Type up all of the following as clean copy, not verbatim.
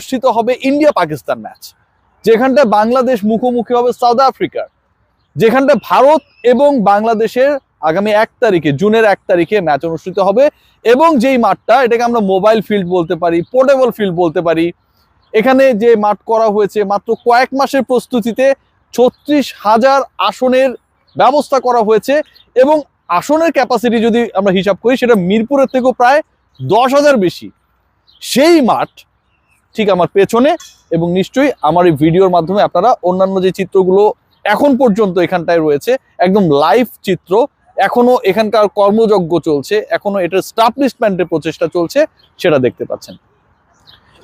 অনুষ্ঠিত হবে India Pakistan match, যেখানটায় বাংলাদেশ মুখোমুখি হবে সাউথ আফ্রিকার, যেখানটা ভারত এবং বাংলাদেশের আগামী 1 তারিখে, জুনের 1 তারিখে ম্যাচ অনুষ্ঠিত হবে। এবং যেই মাঠটা, এটাকে আমরা মোবাইল ফিল্ড বলতে পারি, পোর্টেবল ফিল্ড বলতে পারি। এখানে যে মাঠ করা হয়েছে মাত্র কয়েক মাসের প্রস্তুতিতে 36,000 আসনের ব্যবস্থা করা হয়েছে, এবং আসনের ক্যাপাসিটি যদি আমরা হিসাব করি সেটা মিরপুরের থেকেও প্রায় 10,000 বেশি। সেই মাঠ ঠিক আমার পেছনে, এবং নিশ্চয়ই আমার এই ভিডিওর মাধ্যমে আপনারা অন্যান্য যে চিত্রগুলো এখন পর্যন্ত এখানটায় রয়েছে, একদম লাইভ চিত্র, এখনো এখানকার কর্মযজ্ঞ চলছে, এখনো এটার স্টাবলিশমেন্টের প্রচেষ্টা চলছে, সেটা দেখতে পাচ্ছেন।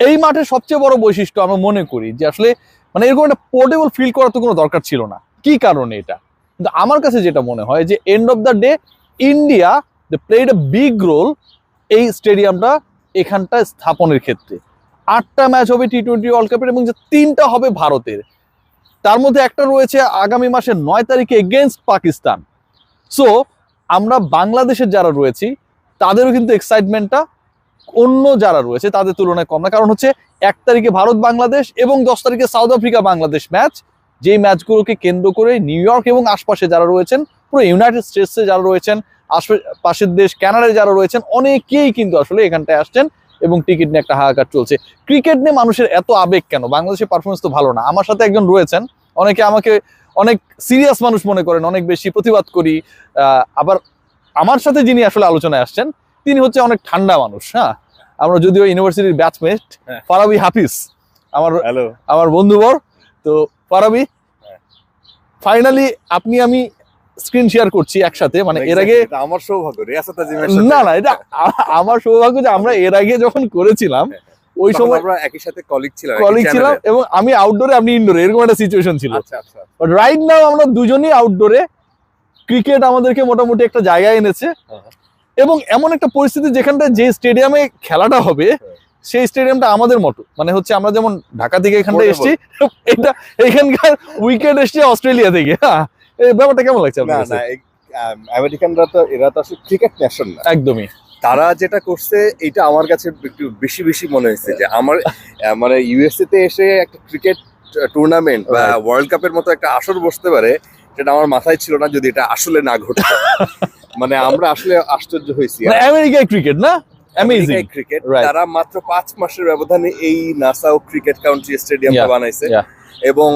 এই মাঠের সবচেয়ে বড় বৈশিষ্ট্য আমরা মনে করি যে আসলে মানে এরকম একটা পোর্টেবল ফিল করার তো কোনো দরকার ছিল না। কি কারণে এটা? কিন্তু আমার কাছে যেটা মনে হয় যে end of the day India they played a big role এই স্টেডিয়ামটা এখানটা স্থাপনের ক্ষেত্রে। 8টা ম্যাচ হবে টি-20 ওয়ার্ল্ড কাপের, এবং যে 3টা হবে ভারতের, তার মধ্যে একটা রয়েছে আগামী মাসের 9 তারিখে এগেইনস্ট পাকিস্তান। সো আমরা বাংলাদেশের যারা রয়েছি তাদেরও কিন্তু এক্সাইটমেন্টটা অন্য যারা রয়েছে তাদের তুলনায় কম না। কারণ হচ্ছে 1 তারিখে ভারত বাংলাদেশ এবং 10 তারিখে সাউথ আফ্রিকা বাংলাদেশ ম্যাচ, যেই ম্যাচগুলোকে কেন্দ্র করে নিউ ইয়র্ক এবং আশপাশে যারা রয়েছেন, পুরো ইউনাইটেড স্টেটসে যারা রয়েছেন, পাশের দেশ কানাডায় যারা রয়েছেন, অনেকেই কিন্তু আসলে এখানটায় আসছেন এবং টিকিট নিয়ে একটা হাহাকার চলছে। ক্রিকেট নিয়ে মানুষের এত আবেগ কেন? বাংলাদেশের পারফরমেন্স তো ভালো না। আমার সাথে একজন রয়েছেন, অনেকে আমাকে অনেক সিরিয়াস মানুষ মনে করেন, অনেক বেশি প্রতিবাদ করি। আবার আমার সাথে যিনি আসলে আলোচনায় আসছেন তিনি হচ্ছে অনেক ঠান্ডা মানুষ। হ্যাঁ, আমরা যদিও ইউনিভার্সিটির ব্যাচমেট, ফারাবি হাফিজ আমার বন্ধুবর। তো ফারাবি, ফাইনালি আপনি আমি স্ক্রিন শেয়ার করছি একসাথে, মানে এর আগে আমার সৌভাগ্য, না না এটা আমার সৌভাগ্য যে আমরা এর আগে যখন করেছিলাম ওই সময় আমরা একই সাথে কলিগ ছিলাম, এবং আমি আউটডোরে আপনি ইনডোরে, এরকম একটা সিচুয়েশন ছিল। বাট রাইট নাও আমরা দুজনেই আউটডোরে। ক্রিকেট আমাদেরকে মোটামুটি একটা জায়গায় এনেছে, এবং এমন একটা পরিস্থিতি যেখানটা যে স্টেডিয়ামে খেলাটা হবে সেই স্টেডিয়ামটা আমাদের মতো, মানে হচ্ছে আমরা যেমন ঢাকা থেকে এখানটা এসেছি, এটা এখানকার উইকেট এসছে অস্ট্রেলিয়া থেকে। হ্যাঁ, এই ব্যাপারটা কেমন লাগছে আপনার কাছে? আমেরিকানরা তো এরা তো আসলে ক্রিকেট ন্যাশন না, একদমই। তারা যেটা করছে এটা আমার কাছে একটু বেশি বেশি মনে হয়েছে যে আমার মানে ইউএসএ তে এসে একটা ক্রিকেট টুর্নামেন্ট বা ওয়ার্ল্ড কাপের মতো একটা আসর বসতে পারে, সেটা আমার মাথায় ছিল না যদি এটা আসলে না ঘটে। মানে আমরা আসলে আশ্চর্য হয়েছি। আমেরিকায় ক্রিকেট না, অ্যামেজিং ক্রিকেট, তারা মাত্র 5 মাসের ব্যবধানে এই নাসাউ ক্রিকেট কাউন্ট্রি স্টেডিয়ামটা বানাইছে। এবং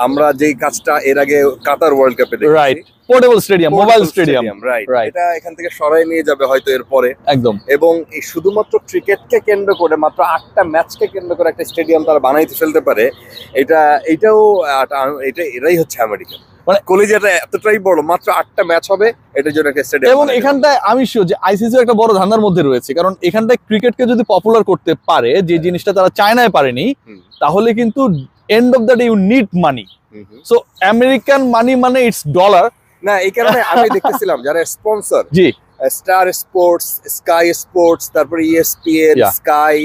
আমরা যেই কাজটা এর আগে কাতার ওয়ার্ল্ড কাপে দেখেছি, right, portable stadium, mobile stadium, right, এটা এখান থেকে সরাই নিয়ে যাবে হয়তো এরপরে একদম। এবং এই শুধুমাত্র ক্রিকেটকে কেন্দ্র করে মাত্র 8টা ম্যাচকে কেন্দ্র করে একটা স্টেডিয়াম তারা বানাইতে ফেলতে পারে, এটাই হচ্ছে আমেরিকা। মানে কলেজটা এতটাই বড়, মাত্র 8টা ম্যাচ হবে, এটার জন্য একটা স্টেডিয়াম। এবং এখানটায় আমি শিওর যে আইসিসি একটা বড় ধান্দার মধ্যে রয়েছে, কারণ এখানটায় ক্রিকেটকে যদি পপুলার করতে পারে, যে জিনিসটা তারা চায়নায় পারেনি, তাহলে কিন্তু end of the day you need money. So American money মানে ইটস ডলার না, এই কারণে আমি দেখতেছিলাম যারা sponsor, Zee, Star Sports, Sky Sports, তারপরে ইএসপিএন, স্কাই,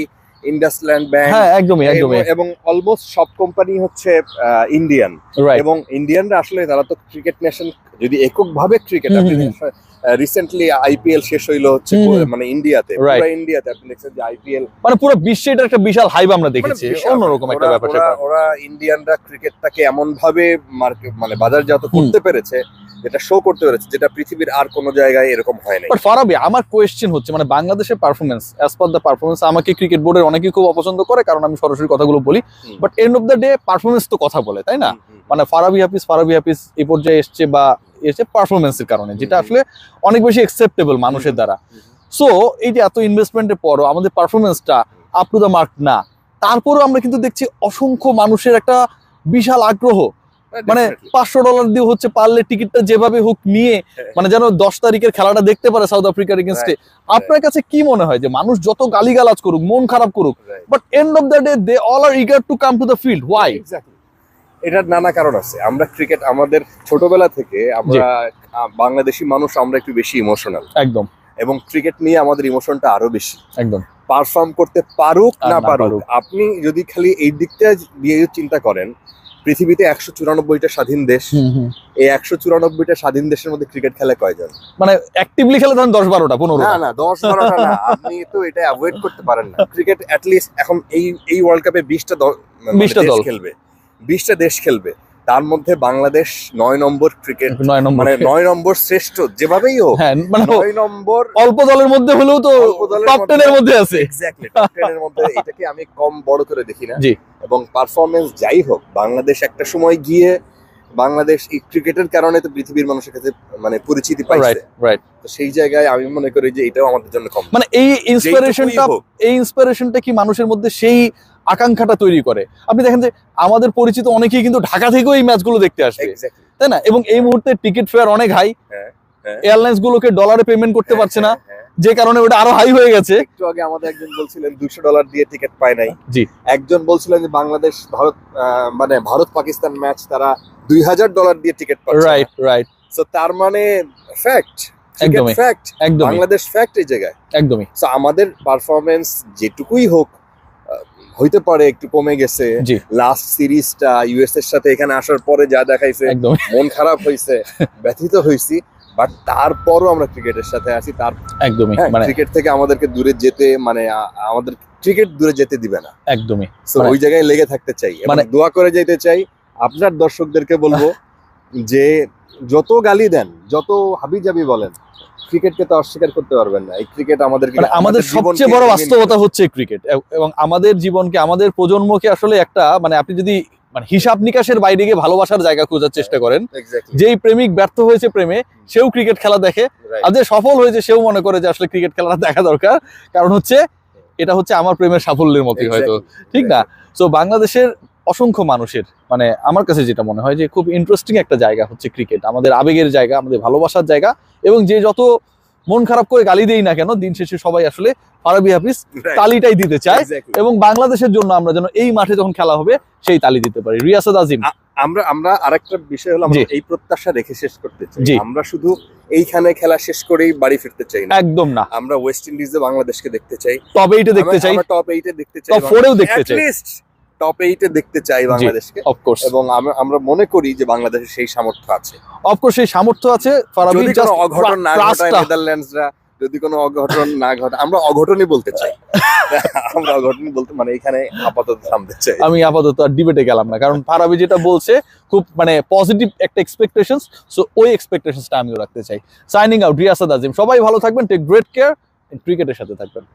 ইন্ডাসল্যান্ড ব্যাংক, হ্যাঁ একদমই একদমই, এবং অলমোস্ট সব কোম্পানি হচ্ছে ইন্ডিয়ান। এবং ইন্ডিয়ানরা আসলে তারা তো ক্রিকেট নেশন, যদি এককভাবে ক্রিকেট, রিসেন্টলি আইপিএল শেষ হইলো হচ্ছে মানে ইন্ডিয়াতে, পুরো ইন্ডিয়াতে আপনি দেখছেন যে আইপিএল মানে পুরো বিশ্বে এটা একটা বিশাল হাইপ আমরা দেখেছি, অন্যরকম একটা ব্যাপার। ওরা ইন্ডিয়ানরা ক্রিকেটটাকে এমন ভাবে মানে বাজারজাত করতে পেরেছে, যেটা শো করতে পেরেছে, যেটা পৃথিবীর আর কোনো জায়গায় এরকম হয় না। বাট ফারাবি, আমার কোয়েশ্চেন হচ্ছে মানে বাংলাদেশের performance, as per the performance, আমাকে ক্রিকেট বোর্ডের অনেকেই খুব অপছন্দ করে কারণ আমি সরাসরি কথাগুলো বলি, but end of the day performance তো কথা বলে, তাই না? মানে ফারাবি হাফিজ এই পর্যায়ে এসছে বা এসে পারফরমেন্সের কারণে, যেটা আসলে অনেক বেশি অ্যাকসেপ্টেবল মানুষের দ্বারা। সো এই যে এত ইনভেস্টমেন্টের পরও আমাদের পারফরমেন্সটা আপ টু দ্য মার্ক না, তারপরেও আমরা কিন্তু দেখছি অসংখ্য মানুষের একটা বিশাল আগ্রহ, মানে $500 দিয়ে হচ্ছে পারলে টিকিটটা যেভাবে হোক নিয়ে, মানে যেন 10 তারিখের খেলাটা দেখতে পারে সাউথ আফ্রিকার এগেইনস্টে। আপনার কাছে কি মনে হয় যে মানুষ যত গালিগালাজ করুক, মন খারাপ করুক, but end of the day they all are eager to come to the field? Why? এটার নানা কারণ আছে। আমরা ক্রিকেট আমাদের ছোটবেলা থেকে, আমরা বাংলাদেশি মানুষ, আমরা একটু বেশি ইমোশনাল একদম, এবং ক্রিকেট নিয়ে আমাদের ইমোশনটা আরো বেশি একদম। পারফর্ম করতে পারুক না পারুক, আপনি যদি খালি এই দিকটা দিয়ে চিন্তা করেন, পৃথিবীতে 194টা স্বাধীন দেশ, এই 194টা স্বাধীন দেশের মধ্যে ক্রিকেট খেলে কয়জন? মানে অ্যাক্টিভলি খেলে তখন 10-12টা 15টা। না না 10-12টা না, আপনি তো এটা অ্যাভয়েড করতে পারেন না। ক্রিকেট অ্যাটলিস্ট এখন এই ওয়ার্ল্ড কাপে 20টা দল খেলবে, 20টা দেশ খেলবে, তার মধ্যে বাংলাদেশ 9 নম্বর ক্রিকেট, 9 নম্বর, মানে 9 নম্বর শ্রেষ্ঠ যেভাবেই হোক, হ্যাঁ মানে 9 নম্বর অল্প দলের মধ্যে হলেও তো টপ 10 এর মধ্যে আছে। এক্স্যাক্টলি টপ 10 এর মধ্যে। এটাকে আমি কম বড় করে দেখি না। জি। এবং পারফরমেন্স যাই হোক, বাংলাদেশ একটা সময় গিয়ে বাংলাদেশ এই ক্রিকেটের কারণে তো পৃথিবীর মানুষের কাছে মানে পরিচিতি পাইছে। রাইট। তো সেই জায়গায় আমি মনে করি যে এটাও আমাদের জন্য কম। মানে এই ইন্সপিরেশনটা কি মানুষের মধ্যে সেই আকাঙ্ক্ষাটা তৈরি করে। আপনি দেখেন যে আমাদের পরিচিত অনেকেই কিন্তু ঢাকা থেকেও এই ম্যাচগুলো দেখতে আসবে, এক্স্যাক্টলি, তাই না? এবং এই মুহূর্তে টিকিট ফেয়ার অনেক হাই, হ্যাঁ। এয়ারলাইন্স গুলোকে ডলারে পেমেন্ট করতে পারছে না, হ্যাঁ। যে কারণে ওটা আরো হাই হয়ে গেছে। একটু আগে আমাদের একজন বলছিলেন $200 দিয়ে টিকিট পায় নাই। জি। একজন বলছিলেন যে বাংলাদেশ ভারত মানে ভারত পাকিস্তান ম্যাচ তারা $2000 দিয়ে টিকিট পাচ্ছে। রাইট। সো তার মানে ফ্যাক্ট, একদমই, ফ্যাক্ট, একদমই, বাংলাদেশ ফ্যাক্ট এই জায়গায়। একদমই। সো আমাদের পারফরমেন্স যেটুকুই হোক, হইতে পারে একটু কমে গেছে। জি। লাস্ট সিরিজটা ইউএস এর সাথে এখানে আসার পরে যা দেখাইছে, একদমই, মন খারাপ হয়েছে, ব্যথিত হয়েছি, বাট তারপরও আমরা ক্রিকেটের সাথে আছি। একদমই। মানে ক্রিকেট থেকে আমাদেরকে দূরে যেতে, মানে আমাদের ক্রিকেট দূরে যেতে দিবে না। একদমই। So, ওই জায়গায় লেগে থাকতে চাই, মানে দোয়া করে যেতে চাই। আপনার দর্শকদেরকে বলবো যে যত গালি দেন, যত হাবিজাবি বলেন, ক্রিকেটকে তো অস্বীকার করতে পারবেন না। এই ক্রিকেট আমাদেরকে, মানে আমাদের সবচেয়ে বড় বাস্তবতা হচ্ছে ক্রিকেট, এবং আমাদের জীবনকে, আমাদের প্রজন্মকে আসলে একটা, মানে আপনি যদি মানে হিসাব নিকাশের বাইরে গিয়ে ভালোবাসার জায়গা খোঁজার চেষ্টা করেন, যেই প্রেমিক ব্যর্থ হয়েছে প্রেমে সেও ক্রিকেট খেলা দেখে, আর যে সফল হয়েছে সেও মনে করে যে আসলে ক্রিকেট খেলাটা দেখা দরকার, কারণ হচ্ছে এটা হচ্ছে আমার প্রেমের সাফল্যের মতোই হয়তো, ঠিক না? সো বাংলাদেশের অসংখ্য মানুষের, মানে আমার কাছে যেটা মনে হয় যে খুব ইন্টারেস্টিং একটা জায়গা হচ্ছে ক্রিকেট, আমাদের আবেগের জায়গা, আমাদের ভালোবাসার জায়গা, এবং যে যত মন খারাপ করে গালি দেই না কেন, দিন শেষে সবাই আসলে ফারাবি হাফিজ তালিটাই দিতে চায়, এবং বাংলাদেশের জন্য আমরা যেন এই মাঠে যখন খেলা হবে সেই তালি দিতে পারি। রিয়াসাত আজিম, আমরা আরেকটা বিষয় হলো, আমরা এই প্রত্যাশা রেখে শেষ করতে চাই। জি। আমরা শুধু এইখানে খেলা শেষ করেই বাড়ি ফিরতে চাই না, একদম না। আমরা ওয়েস্ট ইন্ডিজে বাংলাদেশকে দেখতে চাই, টপ 8-এ দেখতে চাই, টপ 8-এ দেখতে চাই, টপ 4-এও দেখতে চাই, লিস্ট টপ 8-এ দেখতে চাই বাংলাদেশকে। অফকোর্স। এবং আমরা মনে করি যে বাংলাদেশের সেই সামর্থ্য আছে। অফকোর্স সেই সামর্থ্য আছে। ফারাবি যদি কোনো অঘটন না ঘটায় নেদারল্যান্ডসরা, যদি কোনো অঘটন না ঘটে, আমরা অঘটনই বলতে চাই। আমরা অঘটনই বলতে, মানে এখানে আপাতত থামতে চাই। আমি আপাতত আর ডিবেটে গেলাম না, কারণ ফারাবি যেটা বলছে খুব মানে পজিটিভ একটা এক্সপেকটেশনস, সো ওই এক্সপেকটেশনসটা আমিও রাখতে চাই। সাইনিং আউট, রিয়াসাত আজিম। সবাই ভালো থাকবেন, টেক গ্রেট কেয়ার, ক্রিকেটের সাথে থাকবেন।